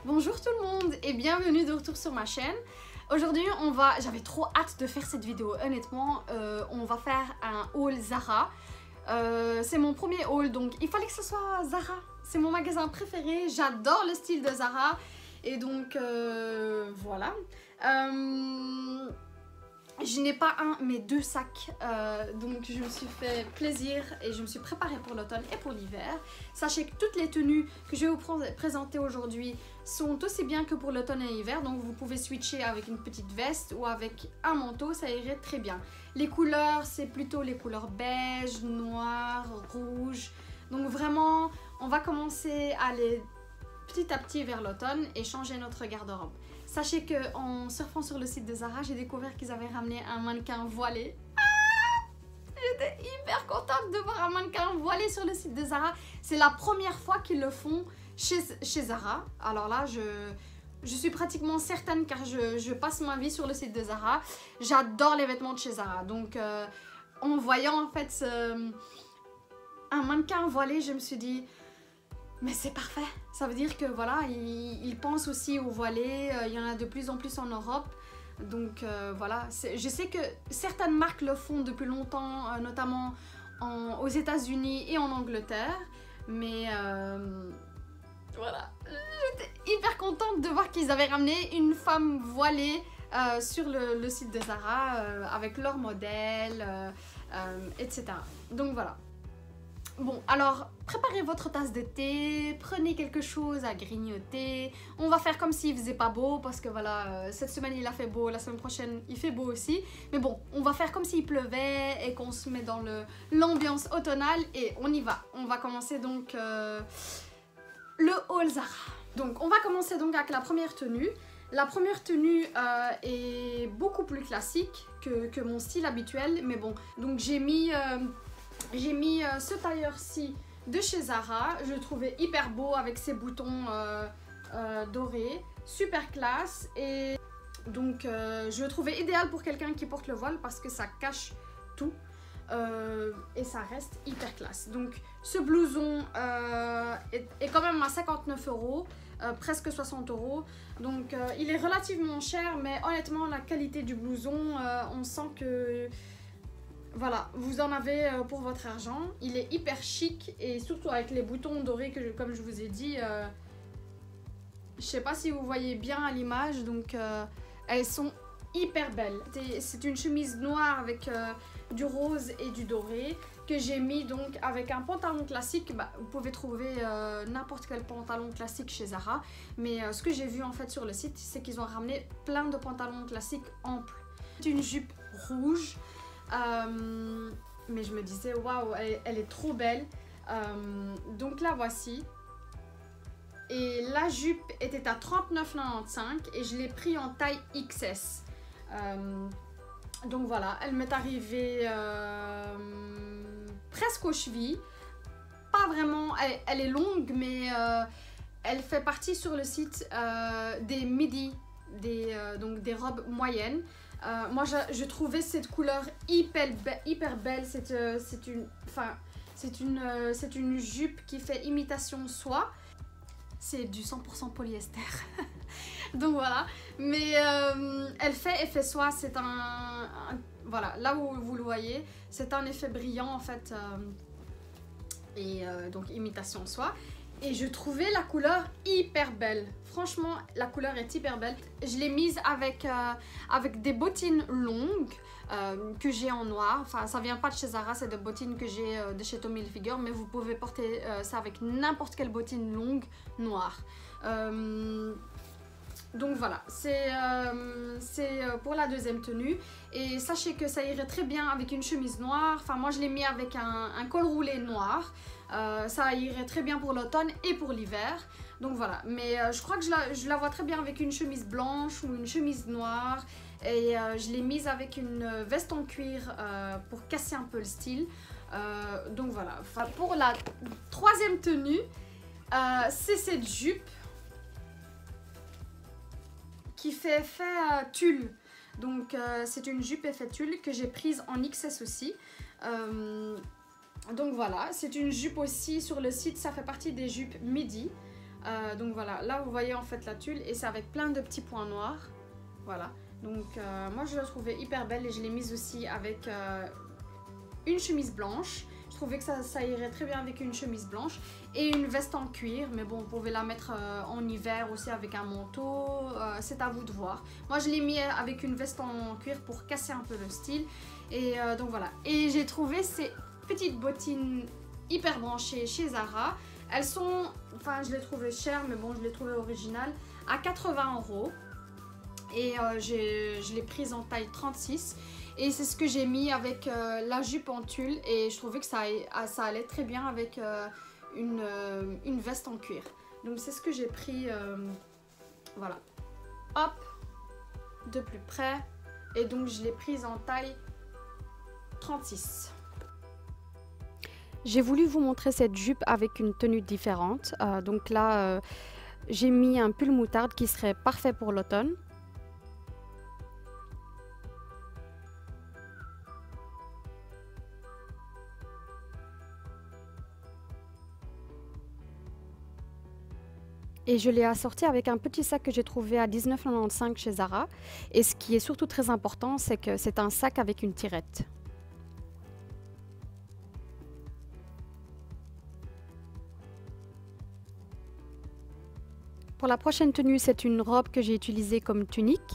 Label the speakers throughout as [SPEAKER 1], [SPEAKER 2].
[SPEAKER 1] Bonjour tout le monde et bienvenue de retour sur ma chaîne. Aujourd'hui j'avais trop hâte de faire cette vidéo, honnêtement, on va faire un haul Zara. C'est mon premier haul donc il fallait que ce soit Zara, c'est mon magasin préféré, j'adore le style de Zara et donc voilà. Je n'ai pas un mais deux sacs, donc je me suis fait plaisir et je me suis préparée pour l'automne et pour l'hiver. Sachez que toutes les tenues que je vais vous présenter aujourd'hui sont aussi bien que pour l'automne et l'hiver, donc vous pouvez switcher avec une petite veste ou avec un manteau, ça irait très bien. Les couleurs, c'est plutôt les couleurs beige, noir, rouge, donc vraiment on va commencer à aller petit à petit vers l'automne et changer notre garde-robe. Sachez qu'en surfant sur le site de Zara, j'ai découvert qu'ils avaient ramené un mannequin voilé. J'étais hyper contente de voir un mannequin voilé sur le site de Zara. C'est la première fois qu'ils le font chez Zara. Alors là, je suis pratiquement certaine car je passe ma vie sur le site de Zara. J'adore les vêtements de chez Zara. Donc en voyant en fait un mannequin voilé, je me suis dit... Mais c'est parfait, ça veut dire que voilà, ils pensent aussi aux voilés, il y en a de plus en plus en Europe. Donc voilà, je sais que certaines marques le font depuis longtemps, notamment aux États-Unis et en Angleterre. Mais voilà, j'étais hyper contente de voir qu'ils avaient ramené une femme voilée sur le site de Zara avec leur modèle, etc. Donc voilà. Bon, alors, préparez votre tasse de thé, prenez quelque chose à grignoter. On va faire comme s'il faisait pas beau parce que voilà, cette semaine il a fait beau, la semaine prochaine il fait beau aussi. Mais bon, on va faire comme s'il pleuvait et qu'on se met dans l'ambiance automnale et on y va. On va commencer donc le haul Zara. Donc, on va commencer donc avec la première tenue. La première tenue est beaucoup plus classique que mon style habituel. Mais bon, donc j'ai mis ce tailleur-ci de chez Zara, je le trouvais hyper beau avec ses boutons dorés, super classe et donc je le trouvais idéal pour quelqu'un qui porte le voile parce que ça cache tout et ça reste hyper classe. Donc ce blouson est quand même à 59 €, presque 60 €, donc il est relativement cher mais honnêtement la qualité du blouson, on sent que... Voilà, vous en avez pour votre argent. Il est hyper chic et surtout avec les boutons dorés que comme je vous ai dit, je sais pas si vous voyez bien à l'image, donc elles sont hyper belles. C'est une chemise noire avec du rose et du doré que j'ai mis donc avec un pantalon classique. Bah, vous pouvez trouver n'importe quel pantalon classique chez Zara, mais ce que j'ai vu en fait sur le site, c'est qu'ils ont ramené plein de pantalons classiques amples. C'est une jupe rouge. Mais je me disais waouh, elle est trop belle, donc la voici et la jupe était à 39,95 € et je l'ai pris en taille XS, donc voilà, elle m'est arrivée presque aux chevilles, pas vraiment, elle est longue mais elle fait partie sur le site des midis, donc des robes moyennes. Moi je trouvais cette couleur hyper belle, c'est une jupe qui fait imitation soie, c'est du 100% polyester donc voilà, mais elle fait effet soie, c'est voilà, là où vous le voyez, c'est un effet brillant en fait, et donc imitation soie. Et je trouvais la couleur hyper belle. Franchement, la couleur est hyper belle. Je l'ai mise avec des bottines longues que j'ai en noir. Enfin, ça vient pas de chez Zara, c'est des bottines que j'ai de chez Tommy Hilfiger. Mais vous pouvez porter ça avec n'importe quelle bottine longue noire. Donc voilà, c'est pour la deuxième tenue. Et sachez que ça irait très bien avec une chemise noire. Enfin, moi je l'ai mis avec un col roulé noir. Ça irait très bien pour l'automne et pour l'hiver. Donc voilà, mais je crois que je la vois très bien avec une chemise blanche ou une chemise noire. Et je l'ai mise avec une veste en cuir pour casser un peu le style. Donc voilà, enfin, pour la troisième tenue, c'est cette jupe qui fait effet tulle. Donc c'est une jupe effet tulle que j'ai prise en XS aussi. Donc voilà, c'est une jupe aussi sur le site, ça fait partie des jupes midi. Donc voilà, là vous voyez en fait la tulle et c'est avec plein de petits points noirs. Voilà, donc moi je la trouvais hyper belle et je l'ai mise aussi avec une chemise blanche. Je trouvais que ça irait très bien avec une chemise blanche et une veste en cuir, mais bon, vous pouvez la mettre en hiver aussi avec un manteau, c'est à vous de voir. Moi je l'ai mis avec une veste en cuir pour casser un peu le style et donc voilà. Et j'ai trouvé ces petites bottines hyper branchées chez Zara. Elles sont, enfin je les trouvais chères, mais bon je les trouvais originales, à 80 € et je l'ai prise en taille 36. Et c'est ce que j'ai mis avec la jupe en tulle et je trouvais que ça allait très bien avec une veste en cuir. Donc c'est ce que j'ai pris, voilà. Hop, de plus près. Et donc je l'ai prise en taille 36.
[SPEAKER 2] J'ai voulu vous montrer cette jupe avec une tenue différente. Donc là, j'ai mis un pull moutarde qui serait parfait pour l'automne. Et je l'ai assorti avec un petit sac que j'ai trouvé à 19,95 € chez Zara. Et ce qui est surtout très important, c'est que c'est un sac avec une tirette. Pour la prochaine tenue, c'est une robe que j'ai utilisée comme tunique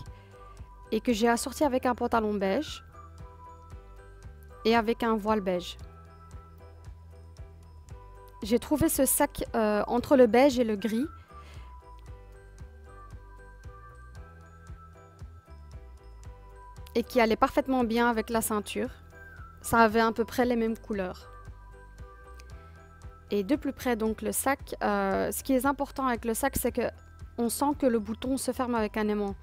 [SPEAKER 2] et que j'ai assortie avec un pantalon beige et avec un voile beige. J'ai trouvé ce sac entre le beige et le gris. Et qui allait parfaitement bien avec la ceinture. Ça avait à peu près les mêmes couleurs. Et de plus près, donc le sac, ce qui est important avec le sac, c'est que on sent que le bouton se ferme avec un aimant.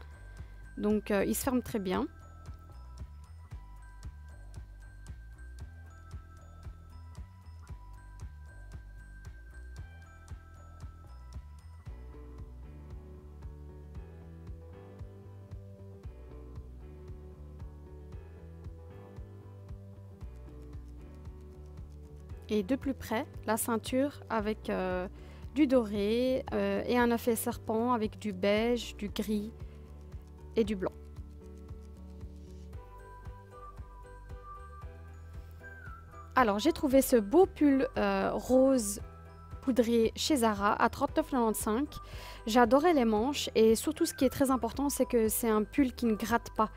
[SPEAKER 2] Donc il se ferme très bien. Et de plus près, la ceinture avec du doré et un effet serpent avec du beige, du gris et du blanc. Alors j'ai trouvé ce beau pull rose poudré chez Zara à 39,95 €. J'adorais les manches et surtout ce qui est très important, c'est que c'est un pull qui ne gratte pas.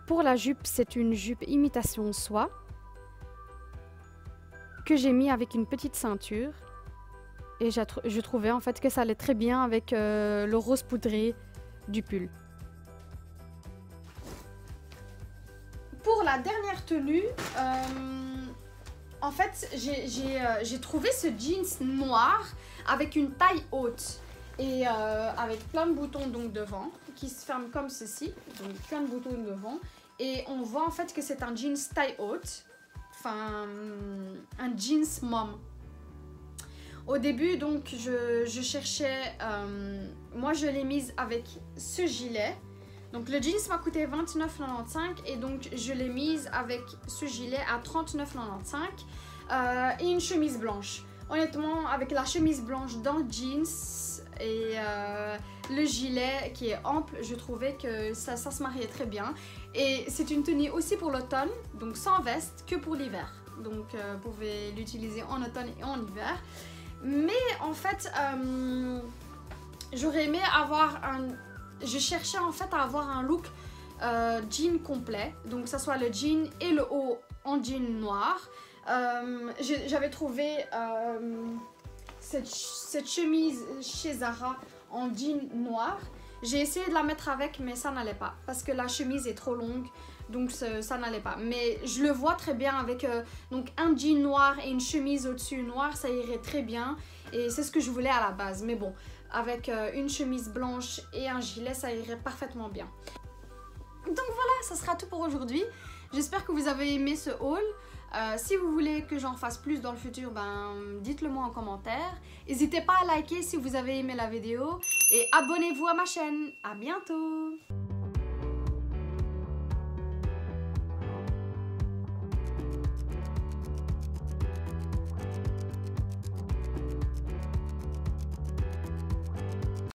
[SPEAKER 2] Pour la jupe, c'est une jupe imitation soie que j'ai mis avec une petite ceinture et je trouvais en fait que ça allait très bien avec le rose poudré du pull.
[SPEAKER 1] Pour la dernière tenue, en fait j'ai trouvé ce jeans noir avec une taille haute et avec plein de boutons donc devant qui se ferment comme ceci, donc plein de boutons devant et on voit en fait que c'est un jeans taille haute. Enfin, un jeans mom. Au début, donc, je cherchais... moi, je l'ai mise avec ce gilet. Donc, le jeans m'a coûté 29,95 € et donc, je l'ai mise avec ce gilet à 39,95 € et une chemise blanche. Honnêtement, avec la chemise blanche dans le jeans et le gilet qui est ample, je trouvais que ça se mariait très bien. Et c'est une tenue aussi pour l'automne, donc sans veste, que pour l'hiver. Donc vous pouvez l'utiliser en automne et en hiver. Mais en fait, j'aurais aimé avoir un... Je cherchais en fait à avoir un look jean complet. Donc que ce soit le jean et le haut en jean noir. J'avais trouvé cette chemise chez Zara en jean noir. J'ai essayé de la mettre avec mais ça n'allait pas parce que la chemise est trop longue, donc ça n'allait pas. Mais je le vois très bien avec donc un jean noir et une chemise au-dessus noire, ça irait très bien et c'est ce que je voulais à la base. Mais bon, avec une chemise blanche et un gilet, ça irait parfaitement bien. Donc voilà, ça sera tout pour aujourd'hui. J'espère que vous avez aimé ce haul. Si vous voulez que j'en fasse plus dans le futur, ben, dites-le moi en commentaire. N'hésitez pas à liker si vous avez aimé la vidéo et abonnez-vous à ma chaîne. À bientôt!